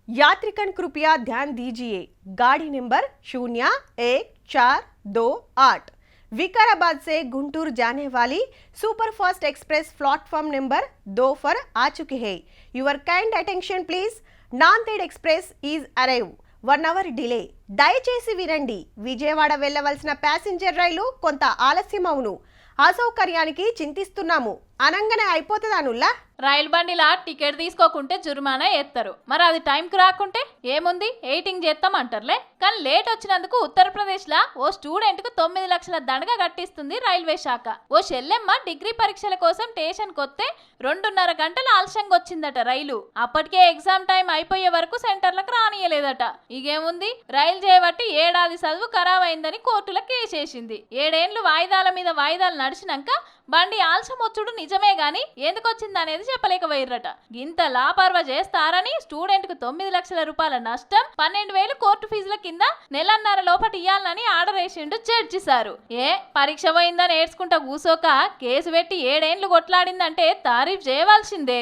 यात्रिकन कृपया ध्यान दीजिए, गाड़ी नंबर 0148 विकाराबाद से गुंटूर जाने वाली सुपरफास्ट एक्सप्रेस प्लेटफॉर्म नंबर 2 पर आ चुकी है। Your kind attention please, Nanded express is arrive 1 hour delay. దయచేసి వినండి, విజయవాడ వెళ్ళవలసిన ప్యాసింజర్ రైలు కొంత ఆలస్యం అవును, అసౌకర్యానికి చింతిస్తున్నాము అనంగానే అయిపోతుందానుల్లా। రైలు బండిలా టికెట్ తీసుకోకుంటే జుర్మానా ఎత్తారు, మరి అది టైంకి రాకుంటే ఏముంది ఎయిటింగ్ చేస్తామంటారులే। కానీ లేట్ వచ్చినందుకు ఉత్తరప్రదేశ్లో ఓ స్టూడెంట్కు 9 లక్షల దండగా కట్టిస్తుంది రైల్వే శాఖ। ఓ చెల్లెమ్మ డిగ్రీ పరీక్షల కోసం స్టేషన్కి వస్తే 2.5 గంటల ఆలస్యంగా వచ్చిందట రైలు। అప్పటికే ఎగ్జామ్ టైం అయిపోయే వరకు సెంటర్లకు రానియలేదట। ఇగేముంది, రైలు చేయబట్టి ఏడాది చదువు ఖరాబ్ అయిందని కోర్టులో కేసేసింది। 7 ఏళ్లు వాయిదాల మీద వాయిదాలు నడిచినాక బండి ఆలస్యం వచ్చుడు నిజమే గాని ఎందుకు వచ్చింది అనేది చెప్పలేకపోయిర్రట। ఇంత లాపర్వా చేస్తారని స్టూడెంట్ కు 9 లక్షల రూపాయల నష్టం, 12,000 కోర్టు ఫీజుల కింద నెలన్నర లోపట ఇయ్యాలని ఆర్డర్ వేసిండు జడ్జి సారు। పరీక్ష పోయిందని ఏడ్చుకుంటా కూసోక కేసు పెట్టి 7 ఏళ్లు కొట్లాడిందంటే తారీఫ్ చేయవలసిందే।